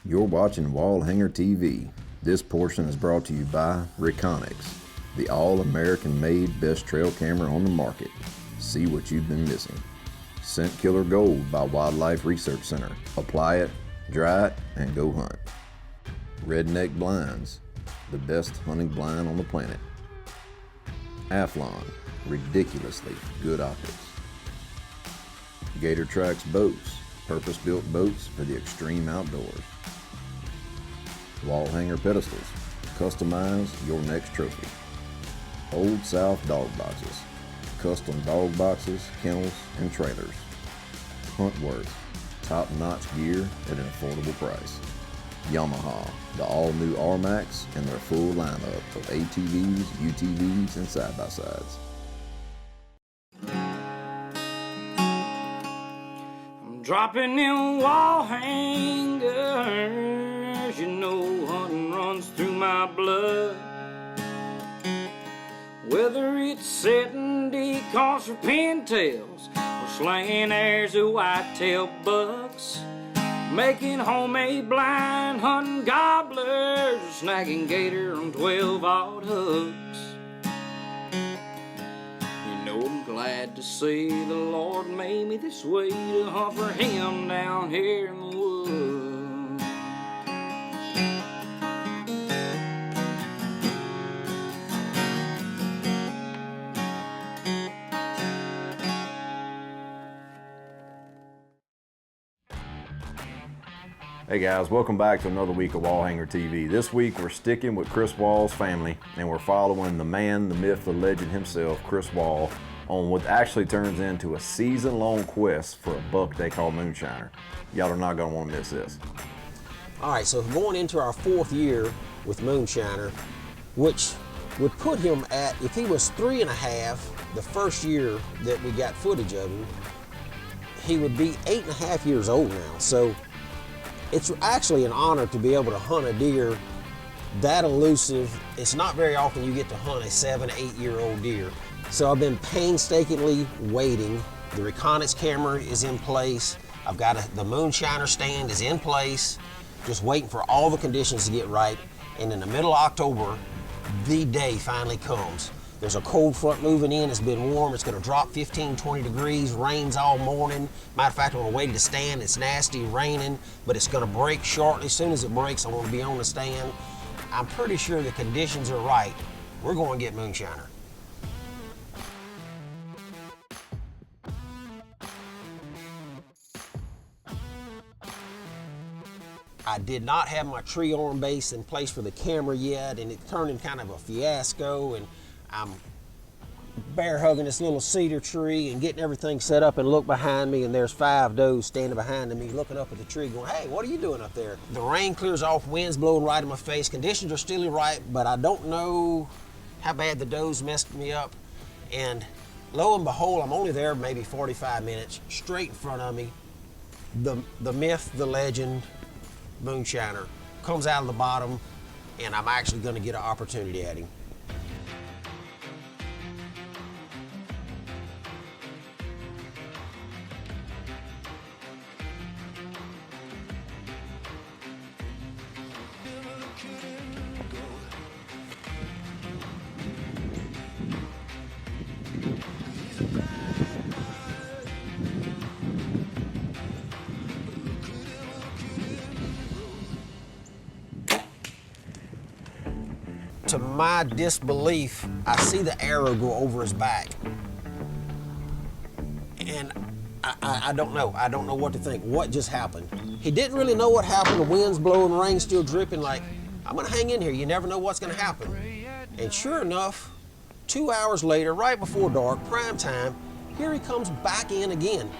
You're watching Wall Hanger TV. This portion is brought to you by Reconyx, the all-American made best trail camera on the market. See what you've been missing. Scent Killer Gold by Wildlife Research Center. Apply it, dry it, and go hunt. Redneck Blinds, the best hunting blind on the planet. Athlon, ridiculously good optics. Gator Tracks Boats, purpose-built boats for the extreme outdoors. Wall Hanger Pedestals, customize your next trophy. Old South Dog Boxes, custom dog boxes, kennels, and trailers. Huntworth, top-notch gear at an affordable price. Yamaha, the all-new R-Max and their full lineup of ATVs, UTVs, and side-by-sides. I'm dropping in wall hangers, you know hunting runs through my blood. Whether it's setting decoys for pintails or slaying airs of whitetail bucks, making homemade blind hunting gobblers, or snagging gator on 12-aught hooks. You know I'm glad to see the Lord made me this way to hunt for Him down here in the woods. Hey guys, welcome back to another week of Wall Hanger TV. This week we're sticking with Chris Wall's family and we're following the man, the myth, the legend himself, Chris Wall, on what actually turns into a season-long quest for a buck they call Moonshiner. Y'all are not gonna wanna miss this. All right, so going into our 4th year with Moonshiner, which would put him at, if he was 3.5 the first year that we got footage of him, he would be 8.5 years old now. So it's actually an honor to be able to hunt a deer that elusive. It's not very often you get to hunt a 7, 8-year-old deer. So I've been painstakingly waiting. The Reconyx camera is in place. I've got the Moonshiner stand is in place, just waiting for all the conditions to get right. And in the middle of October, the day finally comes. There's a cold front moving in, it's been warm, it's gonna drop 15, 20 degrees, rains all morning. Matter of fact, I'm on the way to the stand, it's nasty, raining, but it's gonna break shortly. As soon as it breaks, I wanna be on the stand. I'm pretty sure the conditions are right. We're gonna get Moonshiner. I did not have my tree arm base in place for the camera yet, and it turned into kind of a fiasco, and I'm bear hugging this little cedar tree and getting everything set up, and look behind me and there's 5 does standing behind me looking up at the tree going, hey, what are you doing up there? The rain clears off, wind's blowing right in my face, conditions are still right, but I don't know how bad the does messed me up. And lo and behold, I'm only there maybe 45 minutes, straight in front of me, the myth, the legend, Moonshiner comes out of the bottom, and I'm actually gonna get an opportunity at him. To my disbelief, I see the arrow go over his back. And I don't know. I don't know what to think. What just happened? He didn't really know what happened. The wind's blowing, rain's still dripping. Like, I'm gonna hang in here. You never know what's gonna happen. And sure enough, 2 hours later, right before dark, prime time, here he comes back in again.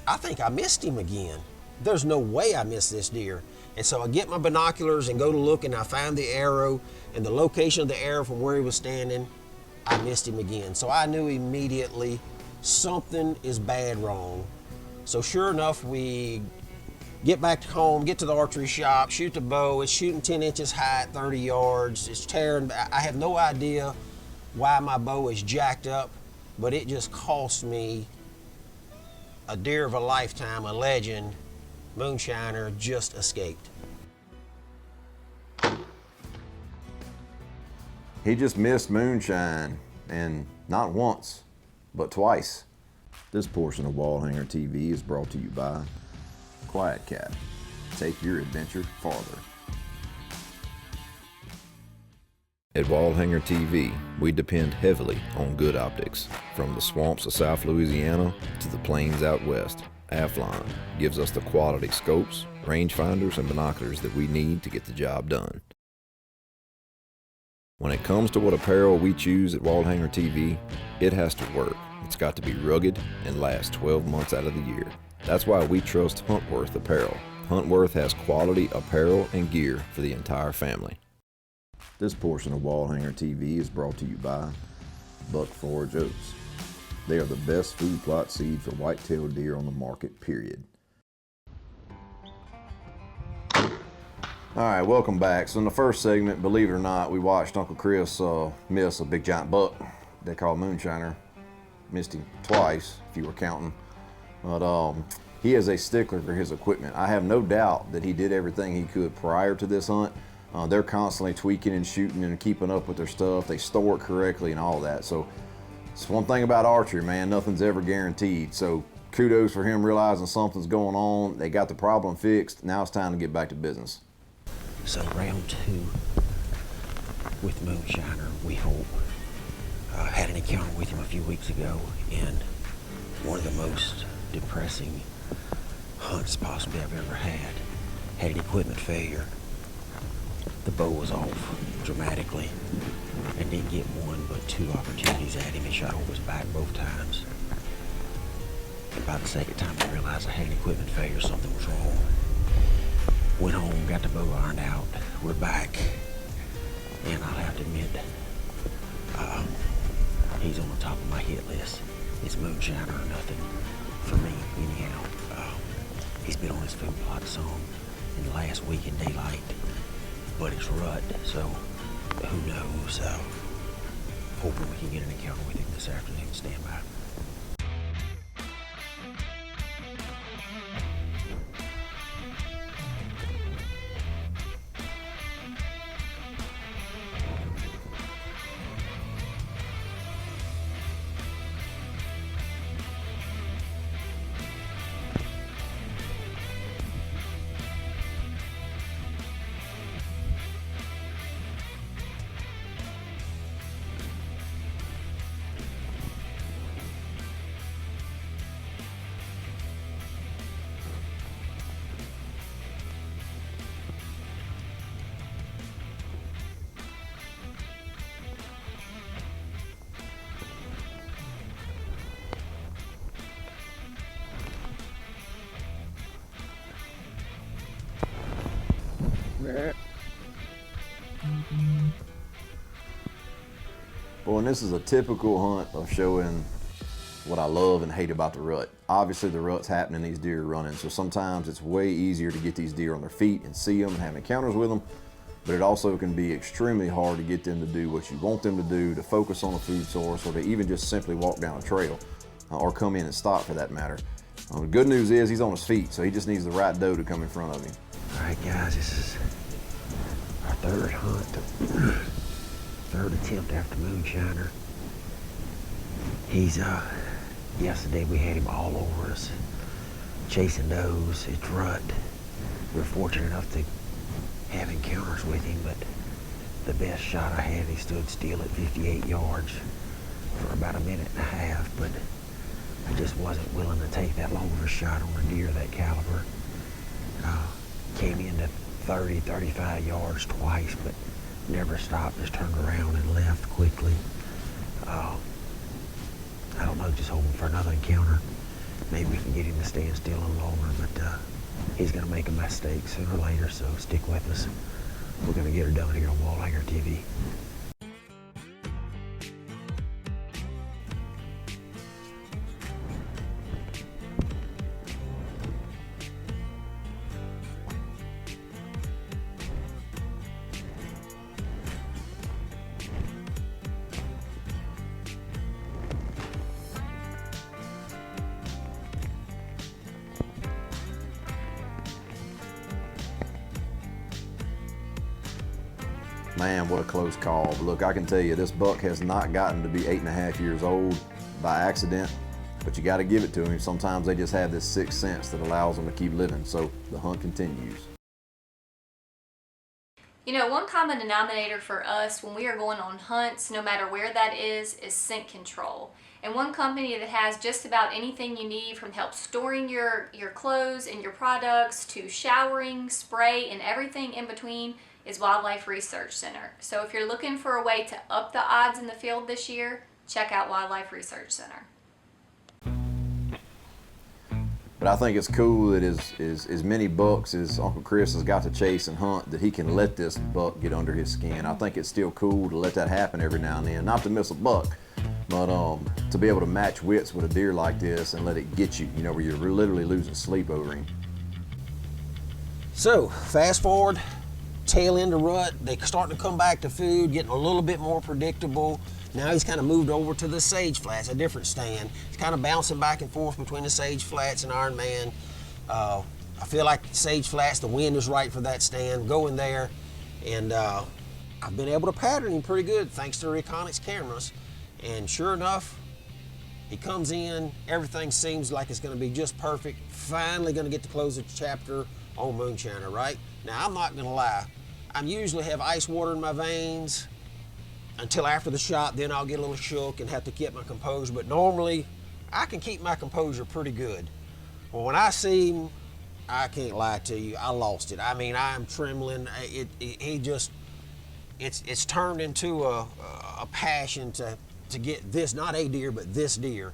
I think I missed him again. there's no way I missed this deer. And so I get my binoculars and go to look, and I find the arrow and the location of the arrow from where he was standing. I missed him again. So I knew immediately something is bad wrong. So sure enough, we get back to home, get to the archery shop, shoot the bow. It's shooting 10 inches high at 30 yards. It's tearing. I have no idea why my bow is jacked up, but it just cost me a deer of a lifetime, a legend. Moonshiner just escaped. He just missed moonshine, and not once, but twice. This portion of Wall Hanger TV is brought to you by Quiet Cat. Take your adventure farther. At Wall Hanger TV, we depend heavily on good optics. From the swamps of South Louisiana to the plains out west, Athlon gives us the quality scopes, rangefinders, and binoculars that we need to get the job done. When it comes to what apparel we choose at Wall Hanger TV, it has to work. It's got to be rugged and last 12 months out of the year. That's why we trust Huntworth Apparel. Huntworth has quality apparel and gear for the entire family. This portion of Wall Hanger TV is brought to you by Buck Forage Oats. They are the best food plot seed for white-tailed deer on the market, period. All right, welcome back. So in the first segment, believe it or not, we watched Uncle Chris miss a big giant buck they call Moonshiner. Missed him twice, if you were counting. But he is a stickler for his equipment. I have no doubt that he did everything he could prior to this hunt. They're constantly tweaking and shooting and keeping up with their stuff. They store it correctly and all that. So it's one thing about archery, man, nothing's ever guaranteed. So kudos for him realizing something's going on. They got the problem fixed. Now it's time to get back to business. So round two with Moonshiner, we hope. Had an encounter with him a few weeks ago, and one of the most depressing hunts possibly I've ever had. Had an equipment failure. The bow was off dramatically, and didn't get one but two opportunities at him. He shot over his back both times. And by the second time I realized I had an equipment failure, something was wrong. Went home, got the bow ironed out. We're back, and I'll have to admit, he's on the top of my hit list. It's Moonshiner or nothing for me, anyhow. He's been on his food plot some in the last week in daylight, but it's rut, so who knows? Hoping we can get an encounter with him this afternoon. Stand by. Well, and this is a typical hunt of showing what I love and hate about the rut. Obviously the rut's happening, these deer are running, so sometimes it's way easier to get these deer on their feet and see them and have encounters with them, but it also can be extremely hard to get them to do what you want them to do, to focus on a food source, or to even just simply walk down a trail, or come in and stop for that matter. The good news is he's on his feet, so he just needs the right doe to come in front of him. All right, guys, this is our third hunt, third attempt after Moonshiner. He's, yesterday we had him all over us, chasing does. It's rut. We're fortunate enough to have encounters with him, but the best shot I had, he stood still at 58 yards for about a minute and a half, but I just wasn't willing to take that long of a shot on a deer that caliber. Came into 30, 35 yards twice, but never stopped, just turned around and left quickly. I don't know, just hoping for another encounter. Maybe we can get him to stand still a little longer, but He's gonna make a mistake sooner or later, so stick with us. We're gonna get her done here on Wall Hanger TV. Man, what a close call. Look, I can tell you, this buck has not gotten to be 8.5 years old by accident, but you got to give it to him. Sometimes they just have this sixth sense that allows them to keep living, so the hunt continues. You know, one common denominator for us when we are going on hunts, no matter where that is scent control. And one company that has just about anything you need, from help storing your clothes and your products to showering, spray, and everything in between, is Wildlife Research Center. So if you're looking for a way to up the odds in the field this year, check out Wildlife Research Center. But I think it's cool that as many bucks as Uncle Chris has got to chase and hunt, that he can let this buck get under his skin. I think it's still cool to let that happen every now and then. Not to miss a buck, but to be able to match wits with a deer like this and let it get you, you know, where you're literally losing sleep over him. So, fast forward, tail end of rut, they starting to come back to food, getting a little bit more predictable. Now he's kind of moved over to the sage flats, a different stand. He's kind of bouncing back and forth between the sage flats and Iron Man. I feel like sage flats, the wind is right for that stand, going there. And I've been able to pattern him pretty good thanks to Reconyx cameras. And sure enough, he comes in, everything seems like it's gonna be just perfect. Finally gonna get to close the chapter on Moonshiner, right? Now, I'm not gonna lie. I usually have ice water in my veins until after the shot, then I'll get a little shook and have to keep my composure, but normally, I can keep my composure pretty good. Well, when I see him, I can't lie to you, I lost it. I mean, I'm trembling. It's turned into a passion to get this, not a deer, but this deer.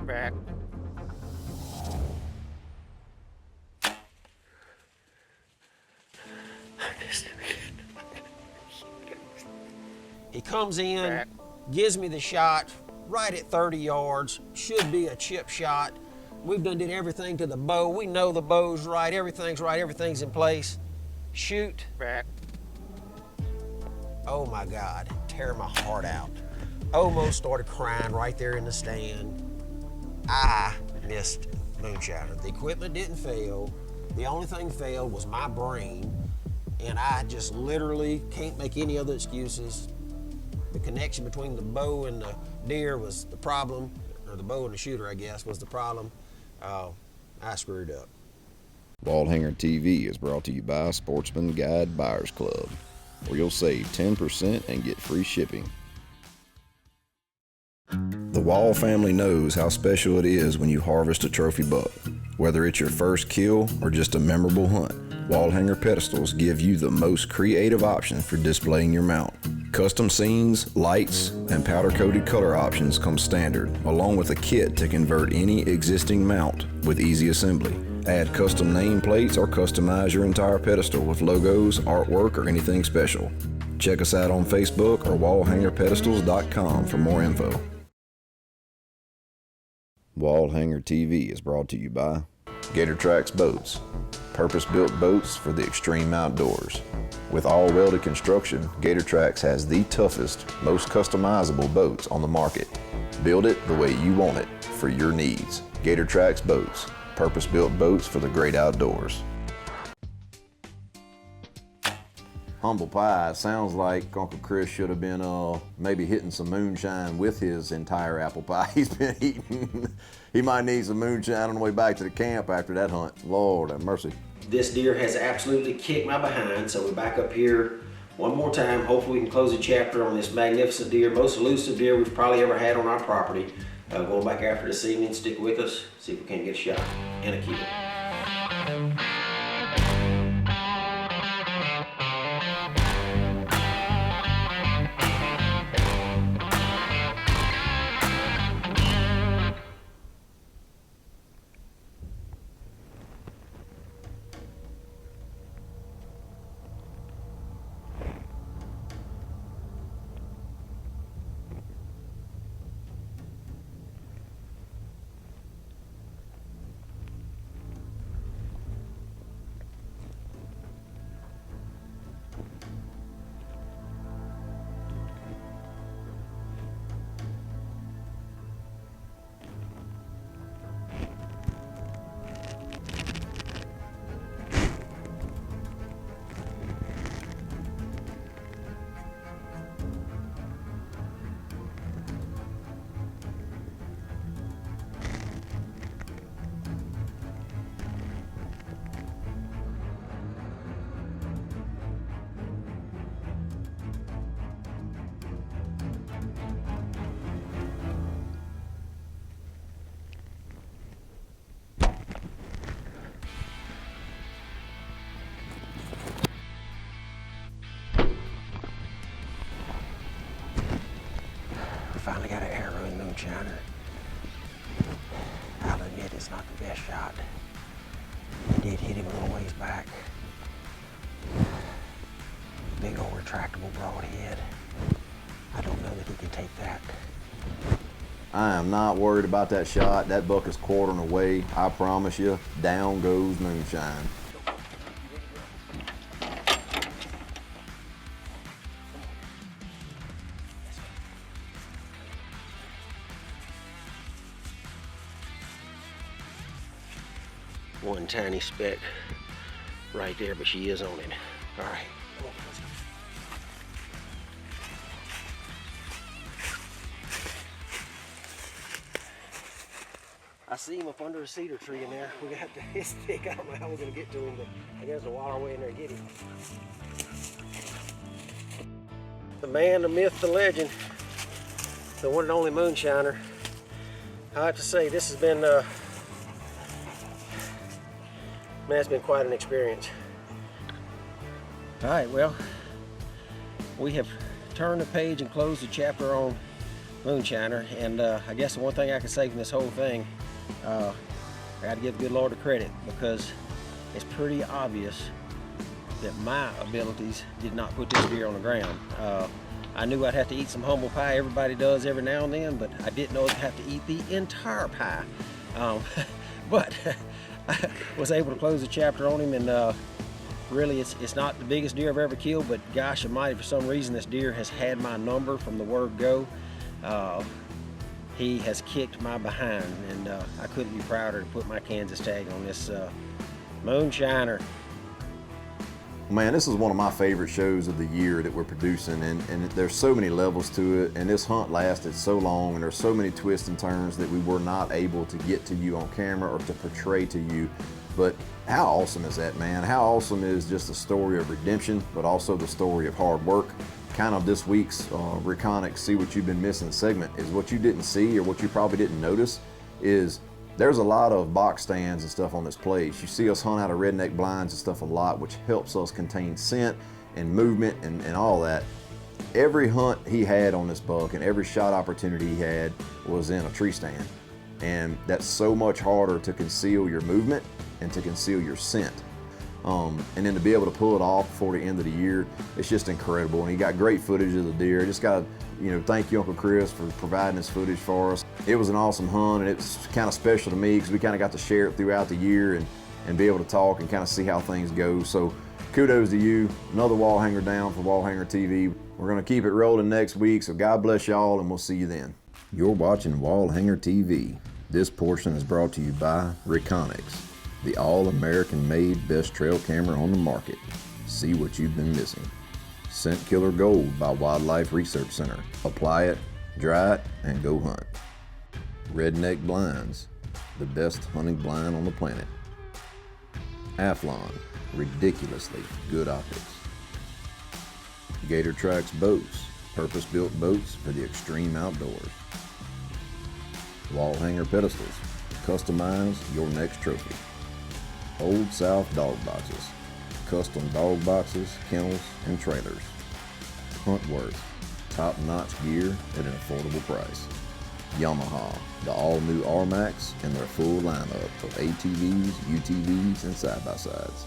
Back. He comes in, gives me the shot right at 30 yards, should be a chip shot. We've done did everything to the bow. We know the bow's right, everything's in place. Shoot. Back. Oh my God, tear my heart out. Almost started crying right there in the stand. I missed Moonshiner. The equipment didn't fail. The only thing failed was my brain, and I just literally can't make any other excuses. The connection between the bow and the deer was the problem, or the bow and the shooter, I guess, was the problem. I screwed up. Wall Hanger TV is brought to you by Sportsman Guide Buyers Club, where you'll save 10% and get free shipping. The Wall family knows how special it is when you harvest a trophy buck, whether it's your first kill or just a memorable hunt. Wall hanger pedestals give you the most creative options for displaying your mount. Custom scenes, lights, and powder-coated color options come standard, along with a kit to convert any existing mount with easy assembly. Add custom nameplates or customize your entire pedestal with logos, artwork, or anything special. Check us out on Facebook or wallhangerpedestals.com for more info. Wall Hanger TV is brought to you by Gator Tracks Boats, purpose-built boats for the extreme outdoors. With all welded construction, Gator Tracks has the toughest, most customizable boats on the market. Build it the way you want it for your needs. Gator Tracks Boats, purpose-built boats for the great outdoors. Humble pie. Sounds like Uncle Chris should have been maybe hitting some moonshine with his entire apple pie he's been eating. He might need some moonshine on the way back to the camp after that hunt. Lord have mercy. This deer has absolutely kicked my behind, so we're back up here one more time. Hopefully we can close a chapter on this magnificent deer, most elusive deer we've probably ever had on our property. Going back after this evening. Stick with us, see if we can't get a shot and a kill. Finally got an arrow in Moonshiner. I'll admit it's not the best shot. It did hit him a little ways back. Big old retractable broadhead. I don't know that he can take that. I am not worried about that shot. That buck is quartering away. I promise you, down goes Moonshine. One tiny speck right there, but she is on it. All right. Come on, let's go. I see him up under a cedar tree in there. We got his stick. I don't know how we're gonna get to him, but I guess we'll wire our way in there and get him. The man, the myth, the legend, the one and only Moonshiner. I have to say, this has been man, it's been quite an experience. All right, well, we have turned the page and closed the chapter on Moonshiner, and I guess the one thing I can say from this whole thing, I got to give the good Lord the credit, because it's pretty obvious that my abilities did not put this deer on the ground. I knew I'd have to eat some humble pie. Everybody does every now and then, but I didn't know I'd have to eat the entire pie. But I was able to close the chapter on him, and really it's not the biggest deer I've ever killed, but gosh almighty, for some reason this deer has had my number from the word go. He has kicked my behind, and I couldn't be prouder to put my Kansas tag on this Moonshiner. Man, this is one of my favorite shows of the year that we're producing, and there's so many levels to it, and this hunt lasted so long, and there's so many twists and turns that we were not able to get to you on camera or to portray to you. But how awesome is that, man? How awesome is just the story of redemption, but also the story of hard work? Kind of this week's Reconic See What You've Been Missing segment is what you didn't see, or what you probably didn't notice, is There's a lot of box stands and stuff on this place. You see us hunt out of redneck blinds and stuff a lot, which helps us contain scent and movement and all that. Every hunt he had on this buck and every shot opportunity he had was in a tree stand. And that's so much harder to conceal your movement and to conceal your scent. And then to be able to pull it off before the end of the year, it's just incredible. And he got great footage of the deer. Just got to, thank you, Uncle Chris, for providing this footage for us. It was an awesome hunt, and it's kind of special to me because we kind of got to share it throughout the year and be able to talk and kind of see how things go. So kudos to you. Another wall hanger down for Wall Hanger TV. We're going to keep it rolling next week, so God bless y'all, and we'll see you then. You're watching Wall Hanger TV. This portion is brought to you by Reconyx, the all-American made best trail camera on the market. See what you've been missing. Scent Killer Gold by Wildlife Research Center. Apply it, dry it, and go hunt. Redneck Blinds, the best hunting blind on the planet. Athlon, ridiculously good optics. Gator Tracks Boats, purpose-built boats for the extreme outdoors. Wall Hanger Pedestals, customize your next trophy. Old South Dog Boxes, custom dog boxes, kennels, and trailers. Huntworth, top-notch gear at an affordable price. Yamaha, the all-new R-Max and their full lineup of ATVs, UTVs, and side-by-sides.